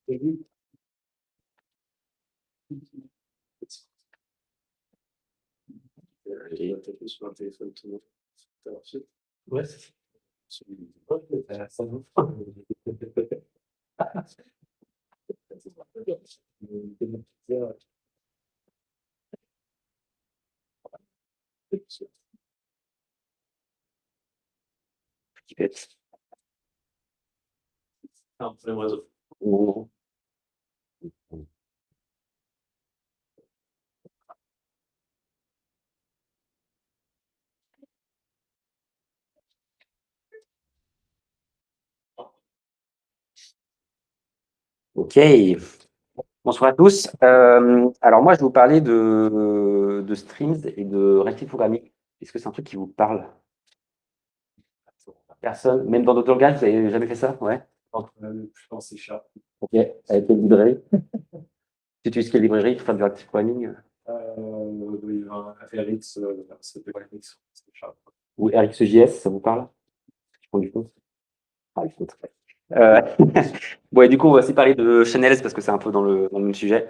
Ouais, ça nous. Non, c'est l'oiseau. Ok, bonsoir à tous. Alors moi, je vais vous parler de streams et de reactive programming. Est-ce que c'est un truc qui vous parle? Personne, même dans d'autres langages, vous n'avez jamais fait ça? Ouais. Je pense que c'est chat. Ok, avec quelle librairie? Tu utilises quelle librairie pour faire du reactive programming? Oui, un FRX, c'est de FRX, c'est chat. Ou RxJS, ça vous parle? Ils font du code. Ah, ils font très. Euh, ouais, du coup, on va aussi parler de Channels parce que c'est un peu dans le même sujet.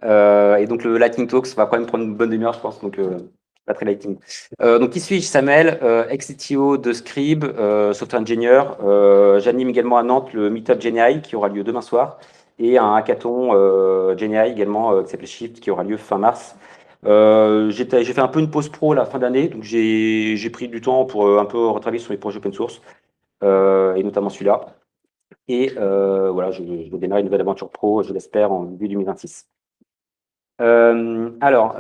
Et donc, le Lightning Talks va quand même prendre une bonne demi-heure, je pense, donc pas très Lightning. Donc, qui suis-je? Samuel, ex-CTO de Scrib, software engineer. J'anime également à Nantes le Meetup GenAI qui aura lieu demain soir et un hackathon GenAI également qui s'appelle Shift qui aura lieu fin mars. J'ai fait un peu une pause pro la fin d'année, donc j'ai pris du temps pour un peu retravailler sur les projets open source et notamment celui-là. Et voilà, je vais démarrer une nouvelle aventure pro, je l'espère, en début 2026. Alors,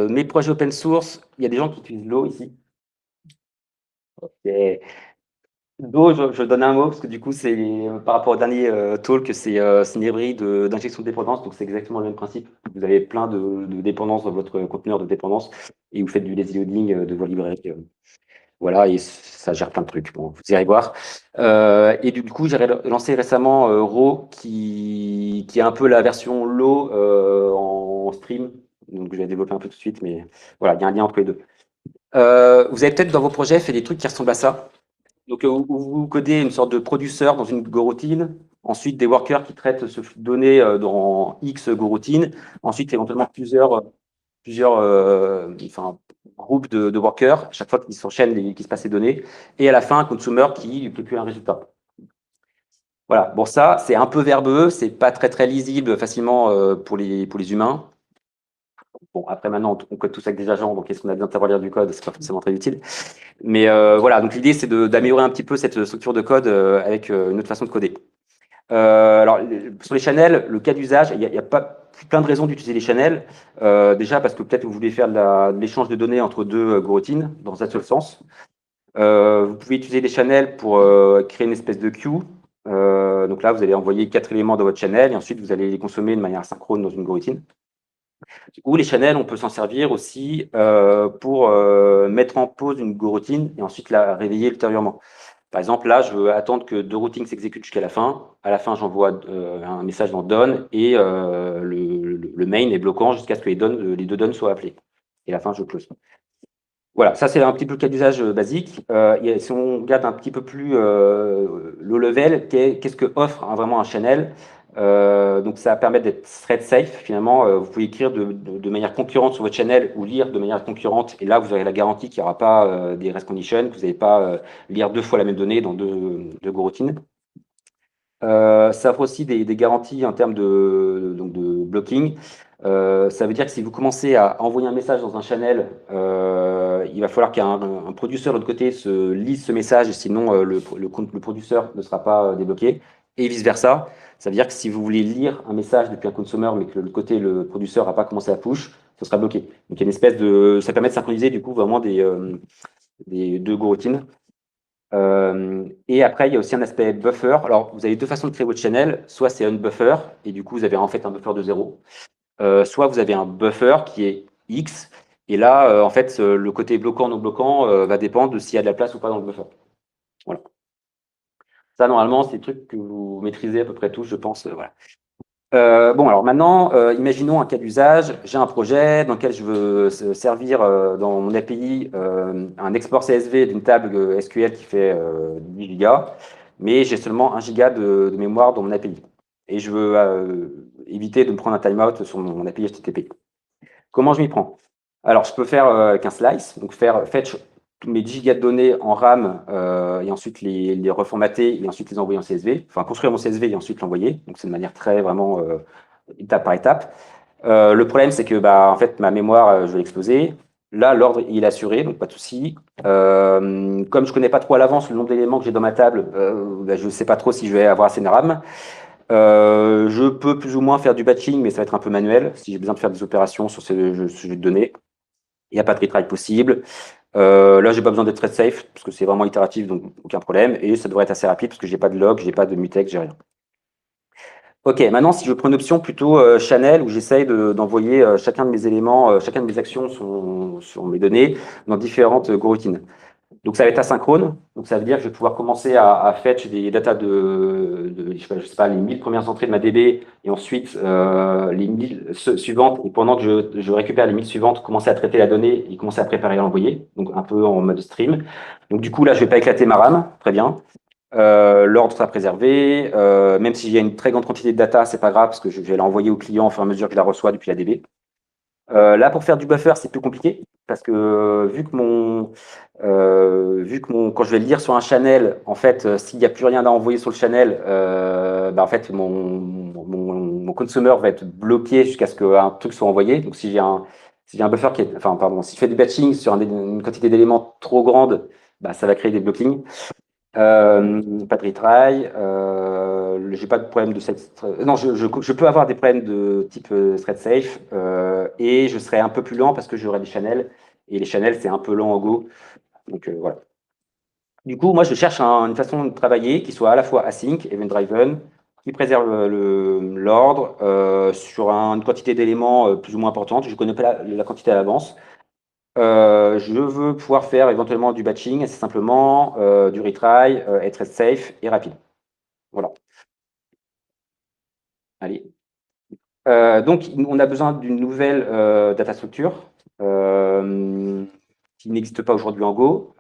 mes projets open source, il y a des gens qui utilisent Low ici. Ok. Low, je donne un mot parce que du coup, c'est par rapport au dernier talk, c'est une librairie d'injection de dépendance, donc c'est exactement le même principe. Vous avez plein de dépendances dans votre conteneur de dépendance et vous faites du lazy loading de vos librairies. Voilà, et ça gère plein de trucs. Bon, vous irez voir. Et du coup, j'ai lancé récemment Raw, qui est un peu la version low en stream. Donc, je vais développer un peu tout de suite, mais voilà, il y a un lien entre les deux. Vous avez peut-être dans vos projets fait des trucs qui ressemblent à ça. Donc, où vous codez une sorte de produceur dans une goroutine, ensuite des workers qui traitent ce flux de données dans X goroutines, ensuite éventuellement plusieurs enfin, groupes de workers, à chaque fois qu'ils s'enchaînent, qui se passent les données, et à la fin, un consumer qui calcule un résultat. Voilà, bon ça, c'est un peu verbeux, c'est pas très lisible facilement pour les humains. Bon, après maintenant, on code tous avec des agents, donc est-ce qu'on a besoin de savoir lire du code? C'est pas forcément très utile. Mais voilà, donc l'idée, c'est d'améliorer un petit peu cette structure de code avec une autre façon de coder. Alors, sur les channels, le cas d'usage, il y a pas plein de raisons d'utiliser les channels. Déjà, parce que peut-être vous voulez faire de l'échange de données entre deux goroutines, dans un seul sens. Vous pouvez utiliser les channels pour créer une espèce de queue. Donc là, vous allez envoyer 4 éléments dans votre channel et ensuite, vous allez les consommer de manière synchrone dans une goroutine. Ou les channels, on peut s'en servir aussi pour mettre en pause une goroutine et ensuite la réveiller ultérieurement. Par exemple, là, je veux attendre que deux routines s'exécutent jusqu'à la fin. À la fin, j'envoie un message dans done et le main est bloquant jusqu'à ce que les deux done soient appelés. Et à la fin, je close. Voilà, ça c'est un petit peu le cas d'usage basique. Si on regarde un petit peu plus low level, qu'est-ce que offre vraiment un channel? Donc ça permet d'être thread safe finalement. Vous pouvez écrire de manière concurrente sur votre channel ou lire de manière concurrente. Et là, vous aurez la garantie qu'il n'y aura pas des rest conditions, que vous n'allez pas lire deux fois la même donnée dans deux goroutines. Ça offre aussi des garanties en termes donc de blocking. Ça veut dire que si vous commencez à envoyer un message dans un channel, il va falloir qu'un producteur de l'autre côté se lise ce message, et sinon le producteur ne sera pas débloqué, et vice-versa. Ça veut dire que si vous voulez lire un message depuis un consumer, mais que de l'autre côté, le producteur n'a pas commencé à push, ce sera bloqué. Donc il y a une espèce ça permet de synchroniser du coup vraiment des deux goroutines. Et après, il y a aussi un aspect buffer. Alors, vous avez deux façons de créer votre channel. Soit c'est un buffer, et du coup, vous avez en fait un buffer de 0. Soit vous avez un buffer qui est X, et là, en fait, le côté bloquant, non bloquant va dépendre de s'il y a de la place ou pas dans le buffer. Voilà. Ça, normalement, c'est des trucs que vous maîtrisez à peu près tous, je pense. Voilà. Bon, alors maintenant, imaginons un cas d'usage. J'ai un projet dans lequel je veux servir dans mon API un export CSV d'une table SQL qui fait 10 gigas, mais j'ai seulement 1 giga de mémoire dans mon API. et je veux éviter de me prendre un timeout sur mon API HTTP. Comment je m'y prends? Alors, je peux faire avec un slice, donc faire fetch tous mes 10 gigas de données en RAM et ensuite les reformater et ensuite les envoyer en CSV. Enfin, construire mon CSV et ensuite l'envoyer. Donc, c'est de manière très vraiment étape par étape. Le problème, c'est que en fait, ma mémoire, je vais l'exploser. Là, l'ordre, il est assuré, donc pas de souci. Comme je connais pas trop à l'avance le nombre d'éléments que j'ai dans ma table, je ne sais pas trop si je vais avoir assez de RAM. Je peux plus ou moins faire du batching, mais ça va être un peu manuel, si j'ai besoin de faire des opérations sur ces jeux de données. Il n'y a pas de retry possible. Là, j'ai pas besoin d'être très safe, parce que c'est vraiment itératif, donc aucun problème. Et ça devrait être assez rapide, parce que j'ai pas de log, j'ai pas de mutex, j'ai rien. Ok, maintenant, si je prends une option plutôt channel, où j'essaye d'envoyer chacun de mes éléments, chacun de mes actions sur mes données dans différentes coroutines. Donc, ça va être asynchrone. Donc, ça veut dire que je vais pouvoir commencer à fetch des datas je sais pas, les 1000 premières entrées de ma DB et ensuite les 1000 suivantes. Et pendant que je récupère les 1000 suivantes, commencer à traiter la donnée et commencer à préparer à l'envoyer. Donc, un peu en mode stream. Donc, du coup, là, je vais pas éclater ma RAM. Très bien. L'ordre sera préservé. Même s'il y a une très grande quantité de data, c'est pas grave parce que je vais l'envoyer au client au fur et à mesure que je la reçois depuis la DB. Là, pour faire du buffer, c'est plus compliqué parce que quand je vais le lire sur un channel, en fait, s'il n'y a plus rien à envoyer sur le channel, en fait, mon consumer va être bloqué jusqu'à ce qu'un truc soit envoyé. Donc, si j'ai un buffer qui est, enfin, pardon, si je fais du batching sur une quantité d'éléments trop grande, ça va créer des blockings. Pas de retry. J'ai pas de problème de cette. Non, je peux avoir des problèmes de type thread safe et je serai un peu plus lent parce que j'aurai des channels et les channels c'est un peu lent en Go. Donc voilà. Du coup, moi je cherche une façon de travailler qui soit à la fois async, event driven, qui préserve l'ordre sur une quantité d'éléments plus ou moins importante. Je connais pas la quantité à l'avance. Je veux pouvoir faire éventuellement du batching, assez simplement, du retry, être safe et rapide. Voilà. Allez. Donc, on a besoin d'une nouvelle data structure qui n'existe pas aujourd'hui en Go,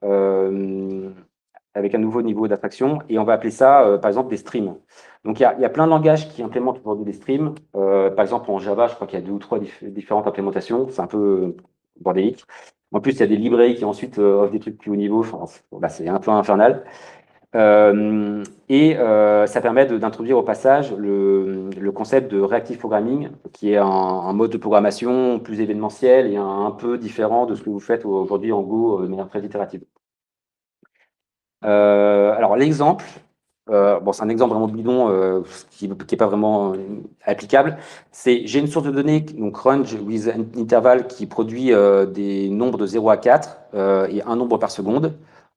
avec un nouveau niveau d'abstraction, et on va appeler ça, par exemple, des streams. Donc, il y a plein de langages qui implémentent aujourd'hui des streams. Par exemple, en Java, je crois qu'il y a 2 ou 3 différentes implémentations. C'est un peu bordélique. En plus, il y a des librairies qui ensuite offrent des trucs plus haut niveau. Enfin, c'est un peu infernal. Ça permet d'introduire au passage le concept de reactive programming, qui est un mode de programmation plus événementiel et un peu différent de ce que vous faites aujourd'hui en Go de manière très itérative. Alors l'exemple, c'est un exemple vraiment bidon qui n'est pas vraiment applicable. J'ai une source de données, donc range with an interval, qui produit des nombres de 0 à 4 et un nombre par seconde.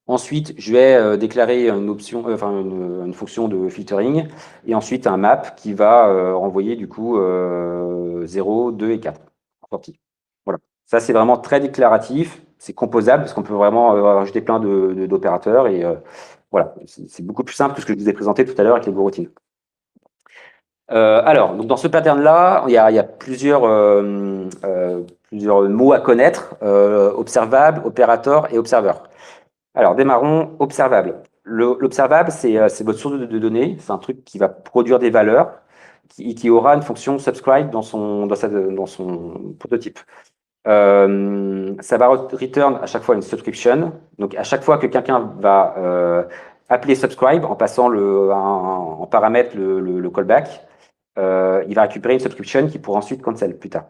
Ensuite, je vais déclarer une option, une fonction de filtering et ensuite un map qui va renvoyer du coup 0, 2 et 4 en sortie. Voilà. Ça, c'est vraiment très déclaratif. C'est composable parce qu'on peut vraiment rajouter plein d'opérateurs et voilà, c'est beaucoup plus simple que ce que je vous ai présenté tout à l'heure avec les goroutines. Alors, donc dans ce pattern-là, il y a plusieurs mots à connaître, observable, opérateur et observeur. Alors, démarrons observable. L'observable, c'est votre source de données, c'est un truc qui va produire des valeurs, qui aura une fonction subscribe dans son prototype. Ça va return à chaque fois une subscription. Donc, à chaque fois que quelqu'un va appeler subscribe en passant en paramètre le callback, il va récupérer une subscription qui pourra ensuite cancel plus tard.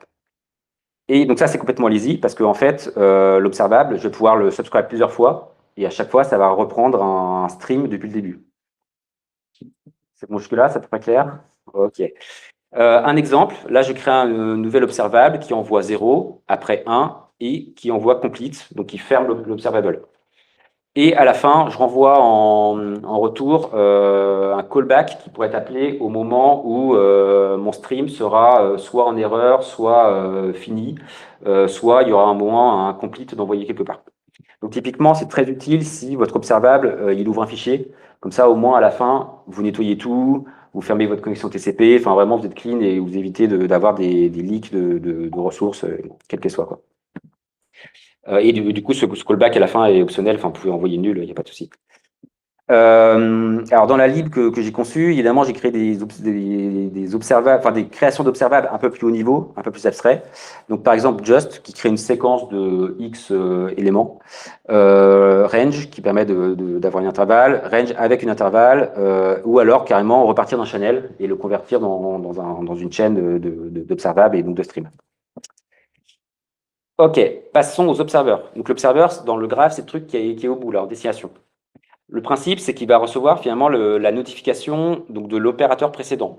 Et donc ça, c'est complètement lazy parce qu'en fait, l'observable, je vais pouvoir le subscribe plusieurs fois et à chaque fois, ça va reprendre un stream depuis le début. C'est bon jusque-là, ça peut pas clair? Ok. Un exemple, là, je crée un nouvel observable qui envoie 0 après 1 et qui envoie complete, donc qui ferme l'observable. Et à la fin, je renvoie en retour un callback qui pourrait être appelé au moment où mon stream sera soit en erreur, soit fini, soit il y aura un moment, un complete d'envoyer quelque part. Donc typiquement, c'est très utile si votre observable, il ouvre un fichier. Comme ça, au moins, à la fin, vous nettoyez tout, vous fermez votre connexion TCP, enfin vraiment, vous êtes clean et vous évitez d'avoir des leaks de ressources, quelles qu'elles soient, quoi. Et du coup, ce callback à la fin est optionnel, enfin, vous pouvez envoyer nul, il n'y a pas de souci. Alors dans la lib que j'ai conçue, évidemment, j'ai créé des observables, enfin des créations d'observables un peu plus haut niveau, un peu plus abstrait. Donc par exemple Just qui crée une séquence de X éléments, Range qui permet d'avoir une intervalle, Range avec une intervalle, ou alors carrément repartir d'un channel et le convertir dans une chaîne d'observables et donc de stream. Ok, passons aux observeurs. Donc l'observeur dans le graphe, c'est le truc qui est au bout là, en destination. Le principe, c'est qu'il va recevoir finalement la notification donc, de l'opérateur précédent.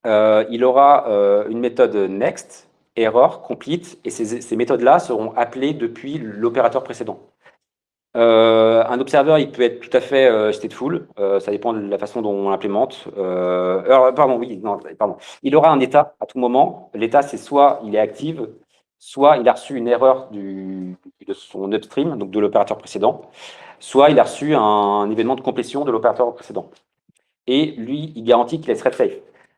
Il aura une méthode next, error, complete, et ces méthodes-là seront appelées depuis l'opérateur précédent. Un observeur, il peut être tout à fait stateful, ça dépend de la façon dont on l'implémente. Pardon, oui, non, pardon. Il aura un état à tout moment. L'état, c'est soit il est active, soit il a reçu une erreur de son upstream, donc de l'opérateur précédent, soit il a reçu un événement de complétion de l'opérateur précédent. Et lui, il garantit qu'il est thread safe.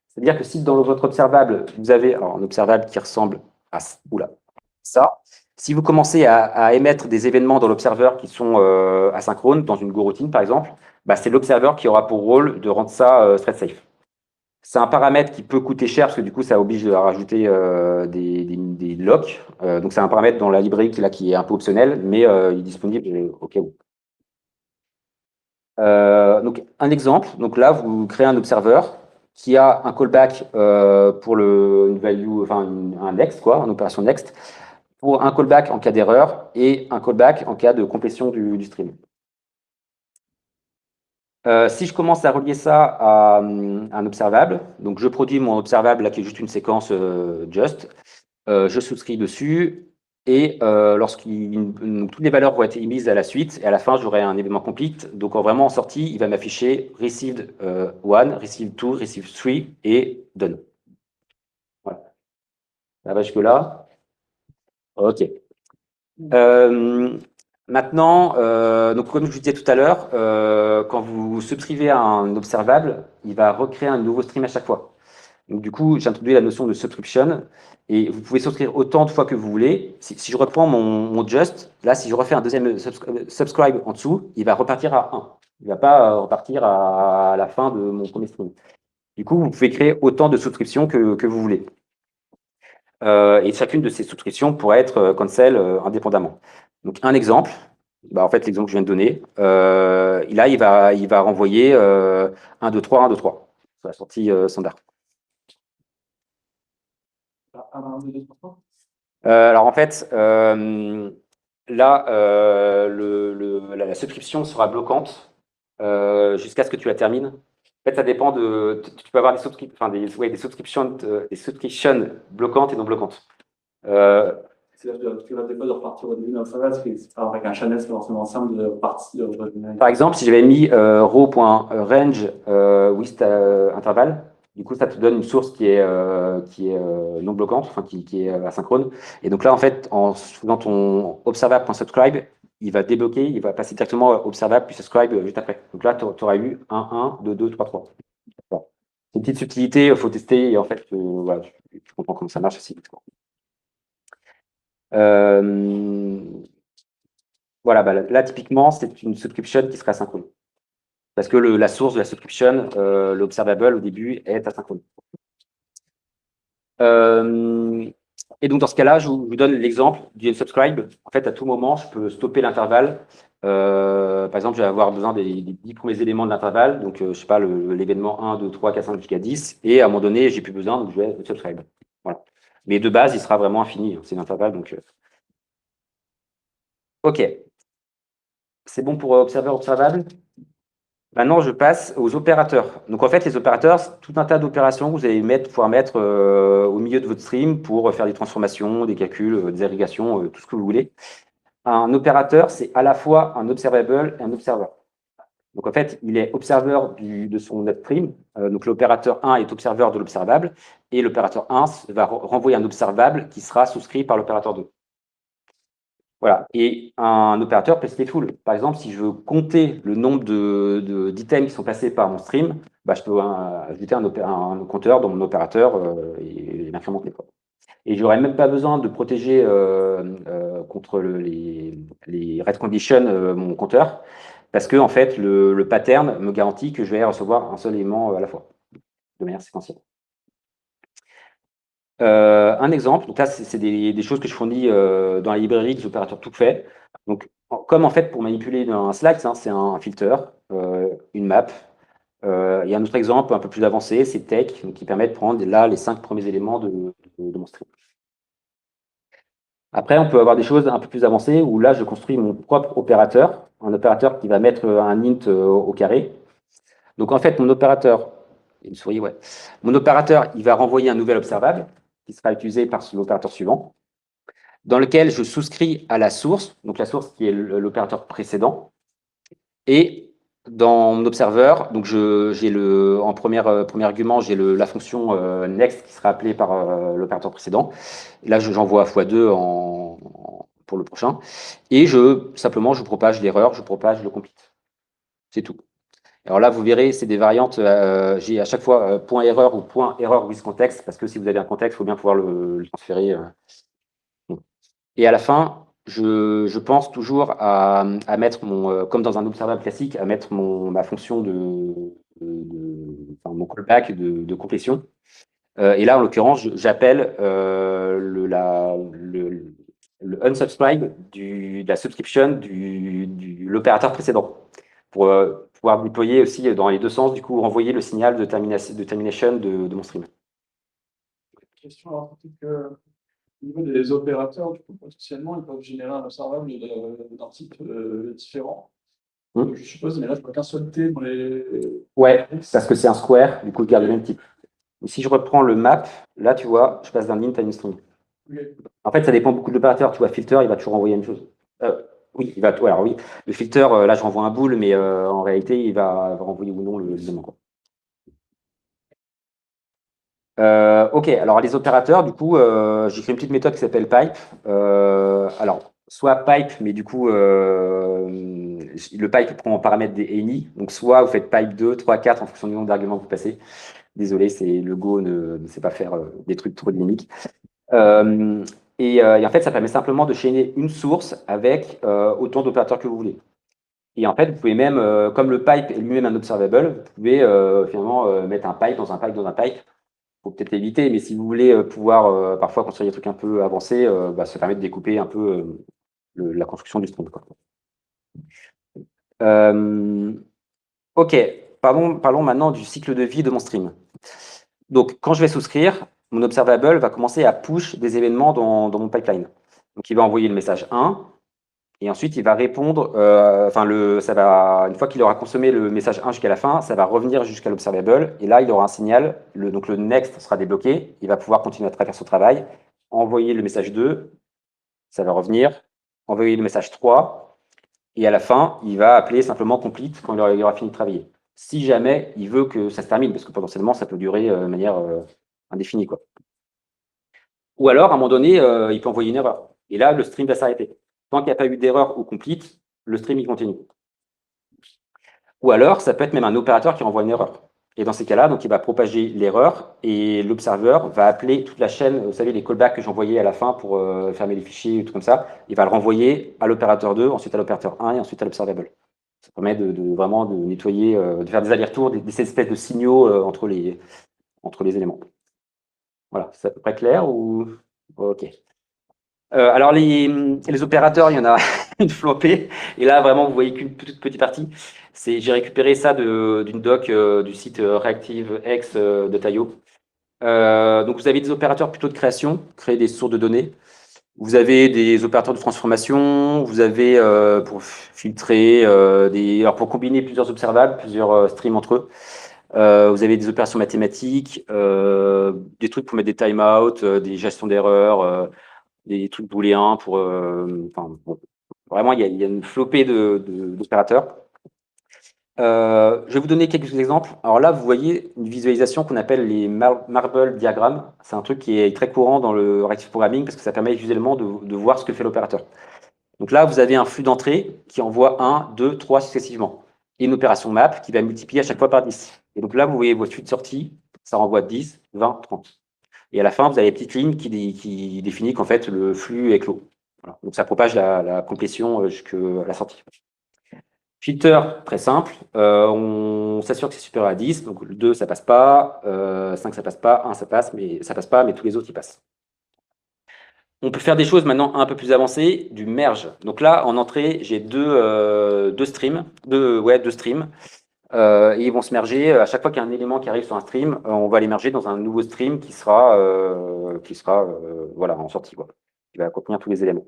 C'est-à-dire que si dans votre observable, vous avez alors, un observable qui ressemble à ça, si vous commencez à émettre des événements dans l'observeur qui sont asynchrones, dans une goroutine par exemple, bah, c'est l'observeur qui aura pour rôle de rendre ça thread safe. C'est un paramètre qui peut coûter cher parce que du coup, ça oblige à rajouter des locks. Donc, c'est un paramètre dans la librairie qui est un peu optionnel, mais il est disponible au cas où. Donc, un exemple, donc là, vous créez un observeur qui a un callback pour une value, enfin un next, quoi, une opération next, pour un callback en cas d'erreur et un callback en cas de complétion du stream. Si je commence à relier ça à un observable, donc je produis mon observable là qui est juste une séquence just, je souscris dessus et toutes les valeurs vont être émises à la suite et à la fin j'aurai un événement complete. Donc vraiment en sortie, il va m'afficher received 1, received 2, received 3 et done. Voilà. Ça va jusque-là? Ok. Maintenant, donc comme je vous disais tout à l'heure, quand vous subscrivez à un observable, il va recréer un nouveau stream à chaque fois. Donc du coup, j'ai introduit la notion de subscription et vous pouvez souscrire autant de fois que vous voulez. Si je reprends mon just, là, si je refais un deuxième subscribe en dessous, il va repartir à 1. Il ne va pas repartir à la fin de mon premier stream. Du coup, vous pouvez créer autant de souscriptions que vous voulez. Et chacune de ces souscriptions pourrait être cancel indépendamment. Donc un exemple, bah, en fait l'exemple que je viens de donner, là il va renvoyer 1, 2, 3, 1, 2, 3 sur la sortie standard. Alors en fait, là, la subscription sera bloquante jusqu'à ce que tu la termines. En fait, ça dépend tu peux avoir des subscriptions bloquantes et non bloquantes. C'est-à-dire que tu vas des fois de repartir au début d'un serveur, parce que c'est pas avec un channel, c'est forcément ensemble de repartir. Par exemple, si j'avais mis row.range with intervalle, du coup, ça te donne une source qui est non bloquante, enfin qui est asynchrone. Et donc là, en fait, en faisant ton observable.subscribe, il va débloquer, il va passer directement observable puis subscribe juste après. Donc là, tu auras eu 1, 1, 2, 2, 3, 3. Voilà. C'est une petite subtilité, il faut tester et en fait, voilà, tu comprends comment ça marche assez vite. Voilà, bah, là, typiquement, c'est une subscription qui sera asynchrone. Parce que la source de la subscription, l'observable au début, est asynchrone. Et donc, dans ce cas-là, je vous donne l'exemple du unsubscribe. En fait, à tout moment, je peux stopper l'intervalle. Par exemple, je vais avoir besoin des 10 premiers éléments de l'intervalle. Donc, je ne sais pas, l'événement 1, 2, 3, 4, 5 jusqu'à 10. Et à un moment donné, j'ai plus besoin, donc je vais unsubscribe. Voilà. Mais de base, il sera vraiment infini. C'est l'intervalle. Donc, OK. C'est bon pour observable. Maintenant, je passe aux opérateurs. Donc, en fait, les opérateurs, c'est tout un tas d'opérations que vous allez pouvoir mettre au milieu de votre stream pour faire des transformations, des calculs, des agrégations, tout ce que vous voulez. Un opérateur, c'est à la fois un observable et un observer. Donc, en fait, il est observeur de son upstream. Donc, l'opérateur 1 est observeur de l'observable et l'opérateur 1 va renvoyer un observable qui sera souscrit par l'opérateur 2. Voilà. Et un opérateur peut stateful. Par exemple, si je veux compter le nombre d'items qui sont passés par mon stream, bah, je peux ajouter un compteur dans mon opérateur et l'incrémenter. Et je n'aurais même pas besoin de protéger contre les red conditions mon compteur, parce que en fait, le pattern me garantit que je vais recevoir un seul élément à la fois, de manière séquentielle. Un exemple, donc là, c'est des choses que je fournis dans la librairie des opérateurs tout faits. Donc, comme en fait, pour manipuler un slice, hein, c'est un filter, une map. Il y a un autre exemple un peu plus avancé, c'est Take, donc, qui permet de prendre là les 5 premiers éléments de mon string. Après, on peut avoir des choses un peu plus avancées où là, je construis mon propre opérateur, un opérateur qui va mettre un int au carré. Donc, en fait, mon opérateur, une souris, ouais. Mon opérateur, il va renvoyer un nouvel observable qui sera utilisé par l'opérateur suivant, dans lequel je souscris à la source, donc la source qui est l'opérateur précédent, et dans mon observeur, donc j'ai en premier argument, j'ai la fonction next qui sera appelée par l'opérateur précédent. Et là, j'envoie x2 pour le prochain. Et simplement, je propage l'erreur, je propage le complete. C'est tout. Alors là, vous verrez, c'est des variantes. J'ai à chaque fois point erreur ou point erreur with context, parce que si vous avez un contexte, il faut bien pouvoir le transférer. Et à la fin, je pense toujours à mettre comme dans un observable classique, à mettre ma fonction enfin, mon callback de complétion. Et là, en l'occurrence, j'appelle le unsubscribe de la subscription de l'opérateur précédent pour pouvoir déployer aussi dans les deux sens, du coup, renvoyer le signal de termination de mon stream. Question, alors, peut-être au niveau des opérateurs, du coup, potentiellement, ils peuvent générer un observable d'un type différent. Je suppose, mais là, je vois qu'un seul T dans les. Ouais, parce que c'est un square, du coup, il garde le même type. Si je reprends le map, là, tu vois, je passe d'un int à une string. Okay. En fait, ça dépend beaucoup de l'opérateur. Tu vois, filter, il va toujours envoyer la même chose. Oui, alors oui, le filter, là, je renvoie un bool, mais en réalité, il va renvoyer ou non l'élément. Ok, alors les opérateurs, du coup, j'ai créé une petite méthode qui s'appelle pipe. Alors, soit pipe, mais du coup, le pipe prend en paramètre des any. Donc, soit vous faites pipe 2, 3, 4 en fonction du nombre d'arguments que vous passez. Désolé, le Go ne sait pas faire des trucs trop dynamiques. Et en fait, ça permet simplement de chaîner une source avec autant d'opérateurs que vous voulez. Et en fait, vous pouvez même, comme le pipe est lui-même un observable, vous pouvez finalement mettre un pipe dans un pipe dans un pipe. Il faut peut-être éviter, mais si vous voulez pouvoir parfois construire des trucs un peu avancés, ça permet de découper un peu la construction du string, quoi. Ok, parlons maintenant du cycle de vie de mon stream. Donc, quand je vais souscrire, mon observable va commencer à push des événements dans mon pipeline. Donc, il va envoyer le message 1, et ensuite, il va répondre, une fois qu'il aura consommé le message 1 jusqu'à la fin, ça va revenir jusqu'à l'observable, et là, il aura un signal, donc le next sera débloqué, il va pouvoir continuer à faire son travail, envoyer le message 2, ça va revenir, envoyer le message 3, et à la fin, il va appeler simplement complete quand il aura fini de travailler. Si jamais il veut que ça se termine, parce que potentiellement, ça peut durer de manière indéfinie, quoi. Ou alors, à un moment donné, il peut envoyer une erreur. Et là, le stream va s'arrêter. Tant qu'il n'y a pas eu d'erreur ou complete, le stream, il continue. Ou alors, ça peut être même un opérateur qui renvoie une erreur. Et dans ces cas-là, donc, il va propager l'erreur et l'observeur va appeler toute la chaîne, vous savez, les callbacks que j'envoyais à la fin pour fermer les fichiers, tout comme ça. Il va le renvoyer à l'opérateur 2, ensuite à l'opérateur 1 et ensuite à l'observable. Ça permet vraiment de nettoyer, de faire des allers-retours, des espèces de signaux entre les éléments. Voilà, c'est à peu près clair ou... Ok. Alors, les opérateurs, il y en a une flopée. Et là, vraiment, vous voyez qu'une toute petite partie. J'ai récupéré ça d'une doc du site ReactiveX de Tayo. Donc, vous avez des opérateurs plutôt de création, créer des sources de données. Vous avez des opérateurs de transformation. Vous avez pour filtrer, alors pour combiner plusieurs observables, plusieurs streams entre eux. Vous avez des opérations mathématiques, des trucs pour mettre des timeouts, des gestions d'erreurs, des trucs booléens pour. Bon, vraiment, il y a une flopée d'opérateurs. Je vais vous donner quelques exemples. Alors là, vous voyez une visualisation qu'on appelle les marble diagrammes. C'est un truc qui est très courant dans le reactive programming parce que ça permet visuellement de voir ce que fait l'opérateur. Donc là, vous avez un flux d'entrée qui envoie 1, 2, 3 successivement. Et une opération map qui va multiplier à chaque fois par 10. Et donc là, vous voyez votre flux de sortie, ça renvoie 10, 20, 30. Et à la fin, vous avez les petites lignes qui définissent qu'en fait, le flux est clos. Voilà. Donc ça propage la complétion jusqu'à la sortie. Filter, très simple. On s'assure que c'est supérieur à 10. Donc, le 2, ça passe pas. 5, ça passe pas. 1, ça passe pas, mais tous les autres, ils passent. On peut faire des choses maintenant un peu plus avancées, du merge. Donc là, en entrée, j'ai deux streams. Deux streams. Et ils vont se merger. À chaque fois qu'il y a un élément qui arrive sur un stream, on va les merger dans un nouveau stream qui sera voilà, en sortie, quoi, qui va contenir tous les éléments.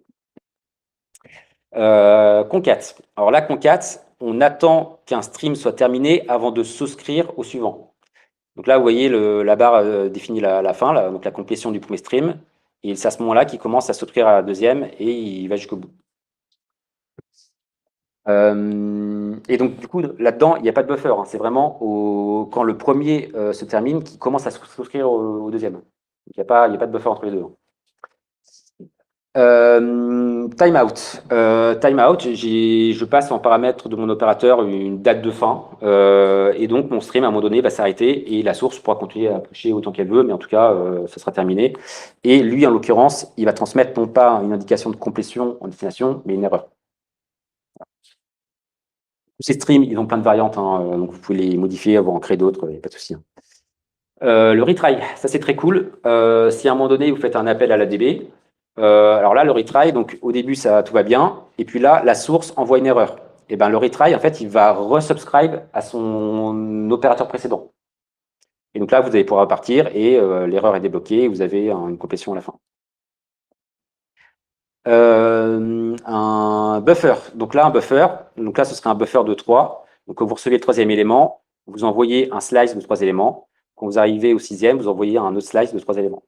Concat. Alors là, concat, on attend qu'un stream soit terminé avant de souscrire au suivant. Donc là, vous voyez, la barre définit la fin, donc la complétion du premier stream. Et c'est à ce moment-là qu'il commence à souscrire à la deuxième et il va jusqu'au bout. Et donc, du coup, là-dedans, il n'y a pas de buffer, hein. C'est vraiment quand le premier se termine qu'il commence à souscrire au deuxième. Donc, il n'y a pas de buffer entre les deux, hein. Timeout. Timeout, je passe en paramètre de mon opérateur une date de fin. Et donc, mon stream, à un moment donné, va s'arrêter et la source pourra continuer à pusher autant qu'elle veut, mais en tout cas, ça sera terminé. Et lui, en l'occurrence, il va transmettre non pas une indication de complétion en destination, mais une erreur. Ces streams, ils ont plein de variantes, hein, donc vous pouvez les modifier, en créer d'autres, il n'y a pas de souci, hein. Le retry, ça c'est très cool. Si à un moment donné, vous faites un appel à la DB, alors là, le retry, donc au début, tout va bien, et puis là, la source envoie une erreur. Et ben le retry, en fait, il va resubscribe à son opérateur précédent. Et donc là, vous allez pouvoir repartir et l'erreur est débloquée et vous avez une complétion à la fin. Un buffer. Donc là, ce serait un buffer de 3. Donc quand vous recevez le troisième élément, vous envoyez un slice de 3 éléments. Quand vous arrivez au sixième, vous envoyez un autre slice de 3 éléments.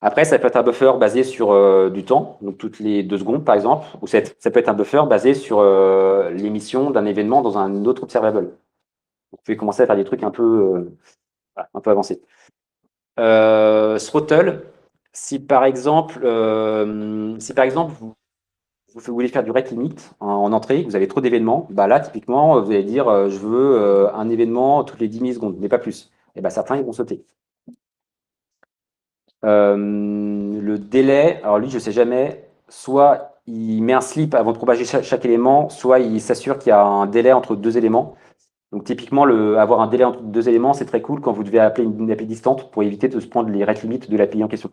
Après, ça peut être un buffer basé sur du temps, donc toutes les 2 secondes par exemple, ou ça peut être un buffer basé sur l'émission d'un événement dans un autre observable. Vous pouvez commencer à faire des trucs un peu avancés. Throttle, si par exemple vous voulez faire du rate limit en entrée, vous avez trop d'événements, bah là, typiquement, vous allez dire je veux un événement toutes les 10 millisecondes, mais pas plus. Et bah, certains, ils vont sauter. Le délai, alors lui, je ne sais jamais, soit il met un slip avant de propager chaque élément, soit il s'assure qu'il y a un délai entre 2 éléments. Donc typiquement, avoir un délai entre 2 éléments, c'est très cool quand vous devez appeler une API distante pour éviter de se prendre les rate limits de l'API en question.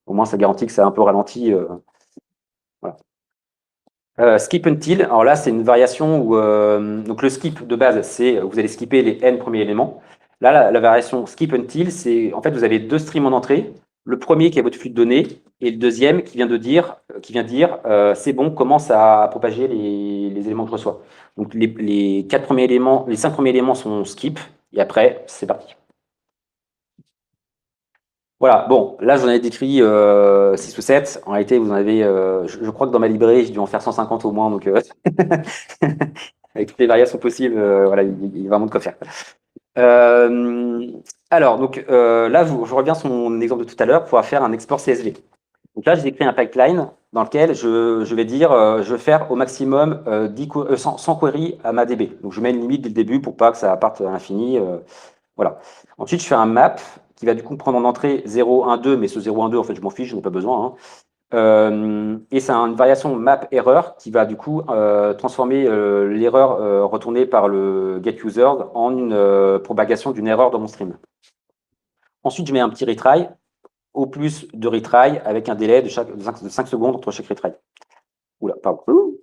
Au moins, ça garantit que c'est un peu ralenti. Voilà. Skip until, alors là c'est une variation où donc le skip de base c'est vous allez skipper les n premiers éléments. Là la variation skip until c'est en fait vous avez 2 streams en entrée, le premier qui est votre flux de données et le deuxième qui vient dire c'est bon, commence à propager les éléments que je reçois. Donc les 5 premiers éléments sont skip et après c'est parti. Voilà, bon, là j'en ai décrit 6 ou 7. En réalité, vous en avez, je crois que dans ma librairie, j'ai dû en faire 150 au moins, donc avec toutes les variations possibles, voilà, il y a vraiment de quoi faire. Alors, donc là, je reviens sur mon exemple de tout à l'heure pour faire un export CSV. Donc là, j'ai écrit un pipeline dans lequel je vais dire, je veux faire au maximum 100 queries à ma DB. Donc je mets une limite dès le début pour pas que ça parte à l'infini. Voilà. Ensuite, je fais un map qui va du coup prendre en entrée 0, 1, 2, mais ce 0, 1, 2, en fait, je m'en fiche, je n'en ai pas besoin, hein. Et c'est une variation map erreur qui va du coup transformer l'erreur retournée par le getUser en une propagation d'une erreur dans mon stream. Ensuite, je mets un petit retry, au plus de retry avec un délai de 5 secondes entre chaque retry. Oula, pardon.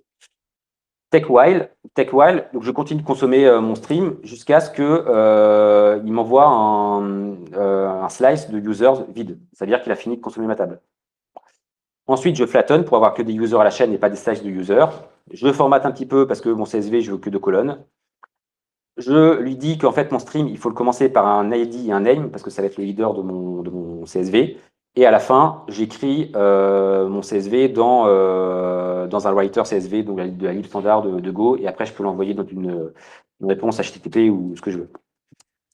Take while, donc je continue de consommer mon stream jusqu'à ce que il m'envoie un slice de users vide, c'est-à-dire qu'il a fini de consommer ma table. Ensuite, je flatten pour avoir que des users à la chaîne et pas des slices de users. Je le formate un petit peu parce que mon CSV, je veux que 2 colonnes. Je lui dis qu'en fait, mon stream, il faut le commencer par un ID et un name parce que ça va être le leader de mon CSV. Et à la fin, j'écris mon CSV dans un writer CSV, donc de la lib standard de Go, et après, je peux l'envoyer dans une réponse HTTP ou ce que je veux.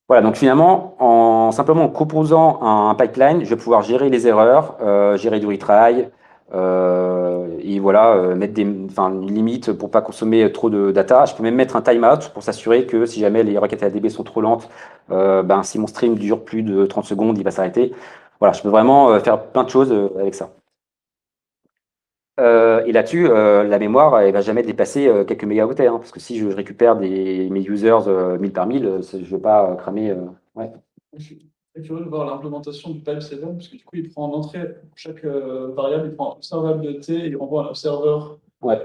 Voilà, donc finalement, simplement en composant un pipeline, je vais pouvoir gérer les erreurs, gérer du retry, et voilà, mettre une limite pour pas consommer trop de data. Je peux même mettre un timeout pour s'assurer que si jamais les requêtes ADB sont trop lentes, si mon stream dure plus de 30 secondes, il va s'arrêter. Voilà, je peux vraiment faire plein de choses avec ça. Et là-dessus, la mémoire, elle va jamais dépasser quelques mégaoctets, hein, parce que si je récupère mes users 1000 par 1000, je ne vais pas cramer. Ouais. Je suis très curieux de voir l'implémentation du Pipe7, parce que du coup, il prend en entrée, pour chaque variable, il prend un observable de T, et il renvoie un observeur. Ouais.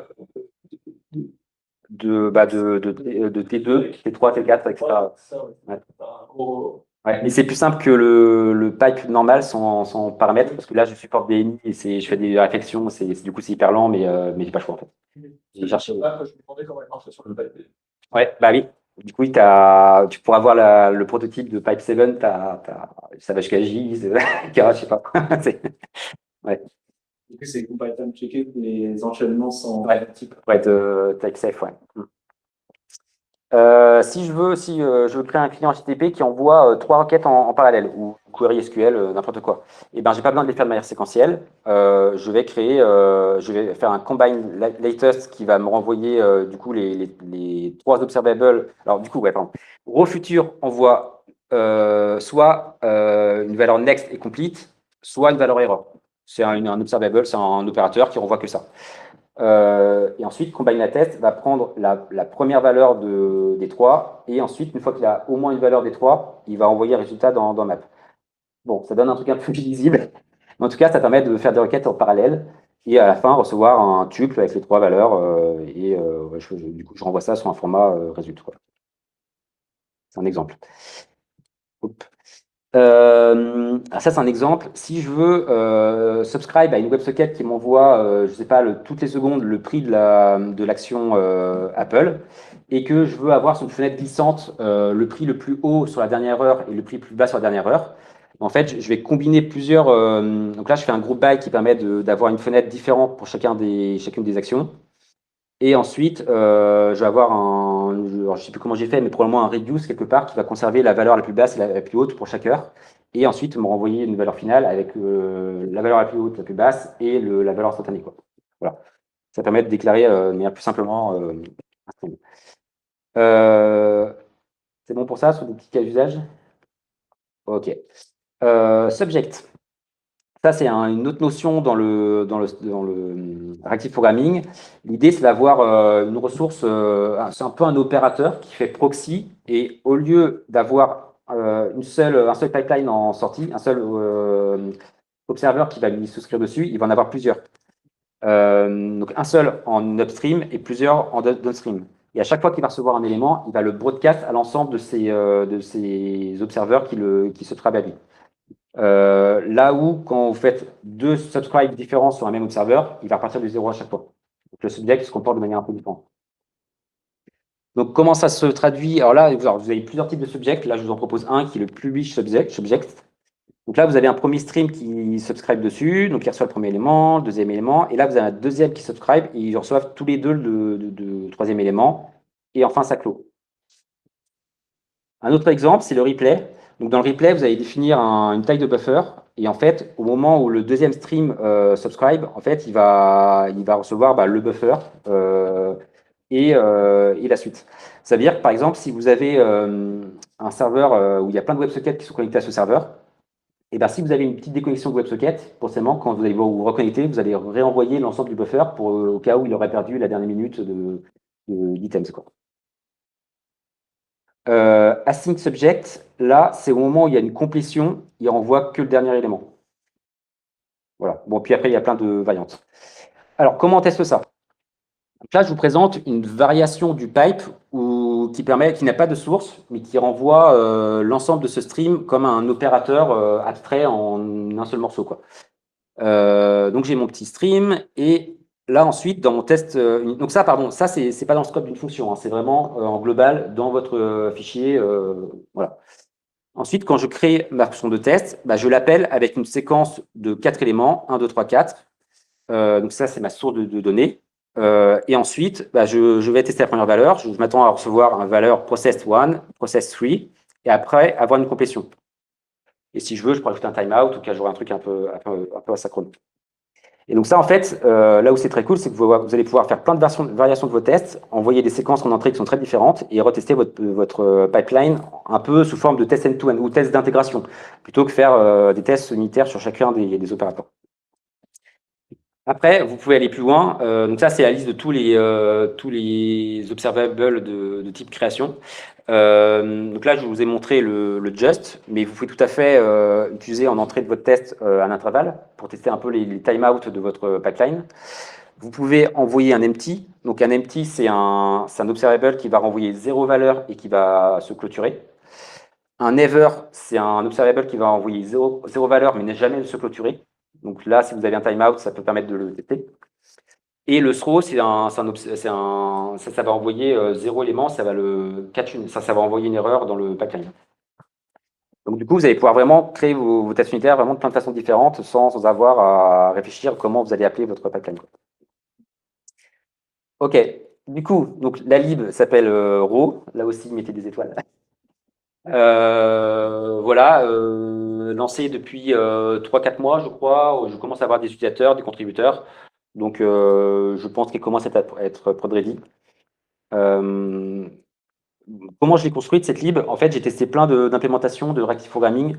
De T2, T3, T4, etc. Ça, ouais. Ouais. Un gros- Ouais, mais c'est plus simple que le pipe normal sans paramètres, parce que là, je supporte BNI et je fais des réflexions, du coup, c'est hyper lent, mais j'ai pas le choix, en fait. J'ai cherché. Je me demandais comment il marchait sur le Pipe. Ouais, bah oui. Du coup, tu pourras voir le prototype de Pipe 7, ça va jusqu'à J, Kara, je sais pas. Ouais. Du coup, c'est compile time checker pour les enchaînements sans Ouais. type. Pour être take safe, ouais. Si je veux créer un client HTTP qui envoie 3 requêtes en parallèle ou query SQL, n'importe quoi, et ben j'ai pas besoin de les faire de manière séquentielle. Je vais faire un combine latest qui va me renvoyer du coup les 3 observables. Alors du coup, ouais, pardon. Raw future envoie soit une valeur next et complete, soit une valeur error. C'est un observable, c'est un opérateur qui renvoie que ça. Et ensuite, Combine Attest va prendre la première valeur des 3, et ensuite, une fois qu'il a au moins une valeur des 3, il va envoyer le résultat dans Map. Bon, ça donne un truc un peu lisible, mais en tout cas, ça permet de faire des requêtes en parallèle, et à la fin, recevoir un tuple avec les 3 valeurs, ouais, du coup, je renvoie ça sur un format résultat, quoi. C'est un exemple. Hop. Ça, c'est un exemple. Si je veux subscribe à une WebSocket qui m'envoie, je sais pas, toutes les secondes le prix de l'action Apple, et que je veux avoir sur une fenêtre glissante le prix le plus haut sur la dernière heure et le prix le plus bas sur la dernière heure, en fait, je vais combiner plusieurs. Donc là, je fais un group by qui permet d'avoir une fenêtre différente pour chacune des actions. Et ensuite, je vais avoir alors, je ne sais plus comment j'ai fait, mais probablement un reduce quelque part qui va conserver la valeur la plus basse et la plus haute pour chaque heure. Et ensuite, me renvoyer une valeur finale avec la valeur la plus haute, la plus basse et la valeur instantanée, quoi. Voilà. Ça permet de déclarer de manière plus simplement un string. C'est bon pour ça, sur des petits cas d'usage? OK. Subject. Ça, c'est une autre notion dans le reactive programming. L'idée, c'est d'avoir une ressource, c'est un peu un opérateur qui fait proxy, et au lieu d'avoir un seul pipeline en sortie, un seul observeur qui va lui souscrire dessus, il va en avoir plusieurs. Donc un seul en upstream et plusieurs en downstream. Et à chaque fois qu'il va recevoir un élément, il va le broadcast à l'ensemble de ces observeurs qui se travaillent à lui. Là où, quand vous faites 2 subscribes différents sur un même observeur, il va repartir de 0 à chaque fois. Donc le subject se comporte de manière un peu différente. Donc comment ça se traduit? Alors là, vous avez plusieurs types de subjects. Là, je vous en propose un qui est le publish subject. Donc là, vous avez un premier stream qui subscribe dessus, donc il reçoit le premier élément, le deuxième élément, et là, vous avez un deuxième qui subscribe, et ils reçoivent tous les deux le troisième élément, et enfin, ça clôt. Un autre exemple, c'est le replay. Donc dans le replay, vous allez définir une taille de buffer, et en fait, au moment où le deuxième stream subscribe, en fait, il va recevoir le buffer et la suite. Ça veut dire que, par exemple, si vous avez un serveur où il y a plein de WebSockets qui sont connectés à ce serveur, et bien, si vous avez une petite déconnexion de WebSocket, forcément, quand vous allez vous reconnecter, vous allez réenvoyer l'ensemble du buffer au cas où il aurait perdu la dernière minute d'items, quoi. Async subject, là, c'est au moment où il y a une complétion, il renvoie que le dernier élément. Voilà. Bon, puis après, il y a plein de variantes. Alors, comment on teste ça? Donc là, je vous présente une variation du pipe qui n'a pas de source, mais qui renvoie l'ensemble de ce stream comme un opérateur abstrait en un seul morceau, quoi. Donc j'ai mon petit stream, et là ensuite dans mon test, donc ça pardon, ça c'est pas dans le scope d'une fonction, hein, c'est vraiment en global dans votre fichier, voilà. Ensuite, quand je crée ma fonction de test, bah, je l'appelle avec une séquence de 4 éléments, 1, 2, 3, 4. Donc ça c'est ma source de données. Et ensuite, bah, je vais tester la première valeur. Je m'attends à recevoir une valeur process 1, process 3, et après avoir une complétion. Et si je veux, je pourrais ajouter un timeout, ou cas j'aurai un truc un peu asynchrone. Et donc ça, en fait, là où c'est très cool, c'est que vous allez pouvoir faire plein de variations de vos tests, envoyer des séquences en entrée qui sont très différentes, et retester votre pipeline un peu sous forme de test end-to-end ou test d'intégration, plutôt que faire des tests unitaires sur chacun des opérateurs. Après, vous pouvez aller plus loin. Donc ça, c'est la liste de tous les observables de type création. Donc là, je vous ai montré le just, mais vous pouvez tout à fait utiliser en entrée de votre test un intervalle pour tester un peu les timeouts de votre pipeline. Vous pouvez envoyer un empty. Donc un empty, c'est un observable qui va renvoyer 0 valeur et qui va se clôturer. Un never, c'est un observable qui va envoyer 0 valeur mais n'est jamais se clôturer. Donc là, si vous avez un timeout, ça peut permettre de le tester. Et le throw, ça va envoyer 0 élément, ça va ça va envoyer une erreur dans le pipeline. Donc du coup, vous allez pouvoir vraiment créer vos tests unitaires vraiment de plein de façons différentes sans avoir à réfléchir comment vous allez appeler votre pipeline. Ok, du coup, donc la lib s'appelle Raw. Là aussi, mettez des étoiles. Voilà, lancé depuis 3-4 mois, je crois. Je commence à avoir des utilisateurs, des contributeurs. Donc, je pense qu'il commence à être prod ready. Comment je l'ai construite, cette lib? En fait, j'ai testé plein d'implémentations de reactive programming.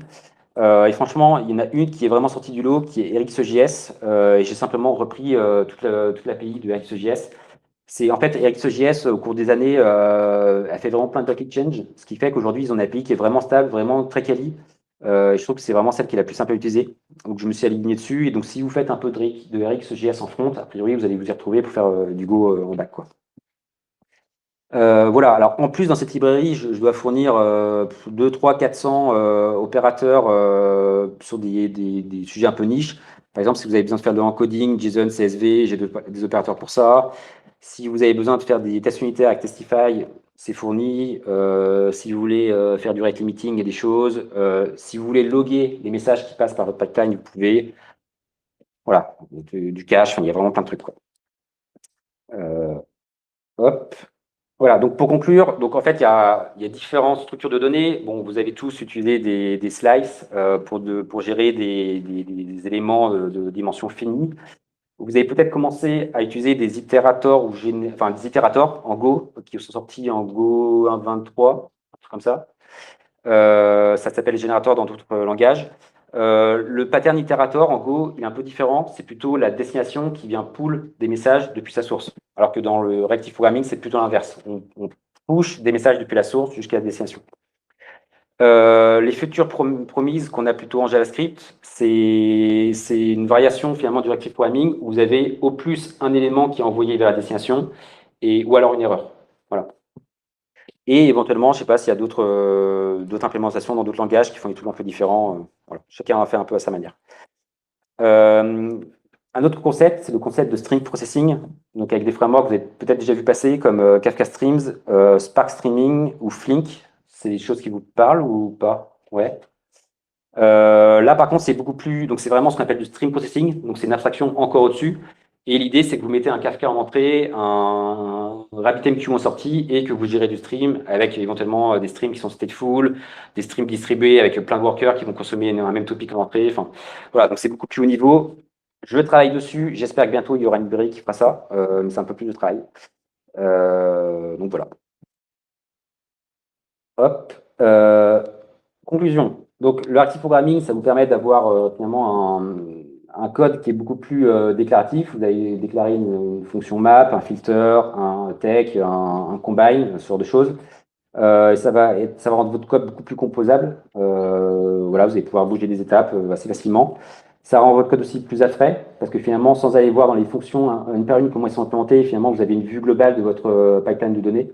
Et franchement, il y en a une qui est vraiment sortie du lot, qui est RxJS. Et j'ai simplement repris toute l'API de RxJS. En fait, RxJS, au cours des années, a fait vraiment plein de package change, ce qui fait qu'aujourd'hui, ils ont une API qui est vraiment stable, vraiment très quali. Et je trouve que c'est vraiment celle qui est la plus simple à utiliser. Donc, je me suis aligné dessus. Et donc, si vous faites un peu de RxJS en front, a priori, vous allez vous y retrouver pour faire du Go en back, quoi. Voilà, alors en plus dans cette librairie, je dois fournir 2, 3, 400 opérateurs sur des sujets un peu niches. Par exemple, si vous avez besoin de faire de l'encoding, JSON, CSV, j'ai des opérateurs pour ça. Si vous avez besoin de faire des tests unitaires avec Testify, c'est fourni. Si vous voulez faire du rate limiting, il y a des choses. Si vous voulez loguer les messages qui passent par votre pipeline, vous pouvez. Voilà, du cache, enfin, il y a vraiment plein de trucs, quoi. Hop. Voilà, donc pour conclure, donc en fait, il y a différentes structures de données. Bon, vous avez tous utilisé des slices pour gérer des éléments de dimension finie. Vous avez peut-être commencé à utiliser des itérateurs enfin des itérateurs en Go qui sont sortis en Go 1.23, un truc comme ça. Ça s'appelle générateur dans d'autres langages. Le pattern itérator, en Go, il est un peu différent. C'est plutôt la destination qui vient pull des messages depuis sa source. Alors que dans le reactive programming, c'est plutôt l'inverse. On push des messages depuis la source jusqu'à la destination. Les futures promises qu'on a plutôt en JavaScript, c'est une variation finalement du reactive programming où vous avez au plus un élément qui est envoyé vers la destination ou alors une erreur. Voilà. Et éventuellement, je ne sais pas s'il y a d'autres implémentations dans d'autres langages qui font des trucs un peu différents. Voilà. Chacun a fait un peu à sa manière. Un autre concept, c'est le concept de string processing. Donc avec des frameworks que vous avez peut-être déjà vu passer, comme Kafka Streams, Spark Streaming ou Flink. C'est des choses qui vous parlent ou pas? Ouais. Là, par contre, c'est beaucoup plus. Donc, c'est vraiment ce qu'on appelle du stream processing. Donc, c'est une abstraction encore au-dessus. Et l'idée, c'est que vous mettez un Kafka en entrée, un RabbitMQ en sortie, et que vous gérez du stream avec éventuellement des streams qui sont stateful, des streams distribués avec plein de workers qui vont consommer un même topic en entrée. Enfin, voilà. Donc, c'est beaucoup plus haut niveau. Je travaille dessus. J'espère que bientôt, il y aura une librairie qui fera ça. Mais c'est un peu plus de travail. Donc, voilà. Hop. Conclusion. Donc, le active programming, ça vous permet d'avoir finalement un code qui est beaucoup plus déclaratif. Vous allez déclarer une fonction map, un filter, un take, un combine, ce genre de choses. Et ça va rendre votre code beaucoup plus composable. Voilà, vous allez pouvoir bouger des étapes assez facilement. Ça rend votre code aussi plus abstrait, parce que finalement, sans aller voir dans les fonctions une par une comment elles sont implémentées, finalement, vous avez une vue globale de votre pipeline de données.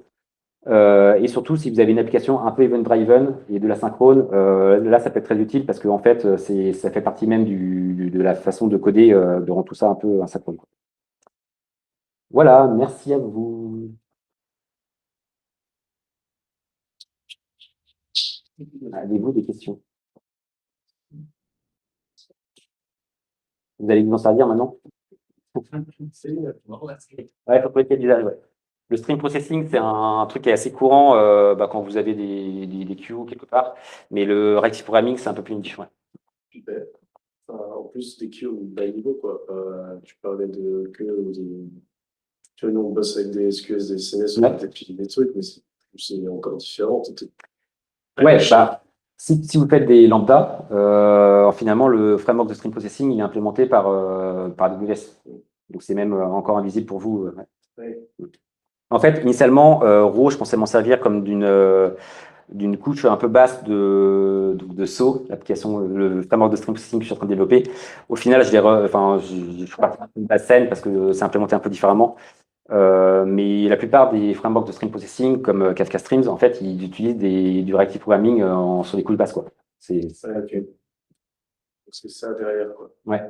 Et surtout, si vous avez une application un peu event-driven et de la synchrone, là, ça peut être très utile parce que en fait, ça fait partie même de la façon de coder, de rendre tout ça un peu asynchrone. Voilà, merci à vous. Avez-vous des questions? Vous allez vous en servir maintenant? Ouais, il faut trouver quel usage, ouais. Le stream processing, c'est un truc qui est assez courant quand vous avez des queues quelque part, mais le reactive programming, c'est un peu plus différent. Super. En plus, des queues by niveau, quoi. Tu parlais de queues, tu vois, nous, on bosse avec des SQS, des CNS, on Ouais. a des trucs, mais c'est encore différent. Ouais, bah, si vous faites des lambda, finalement, le framework de stream processing il est implémenté par AWS. Donc, c'est même encore invisible pour vous. Ouais. Ouais. En fait, initialement, RAW, je pensais m'en servir comme d'une couche un peu basse de SO, l'application, le framework de stream processing que je suis en train de développer. Au final, je suis parti de la scène parce que c'est implémenté un peu différemment. Mais la plupart des frameworks de stream processing, comme Kafka Streams, en fait, ils utilisent du reactive programming sur des couches basses, quoi. Ouais, ok. Donc, c'est ça derrière, quoi. Ouais.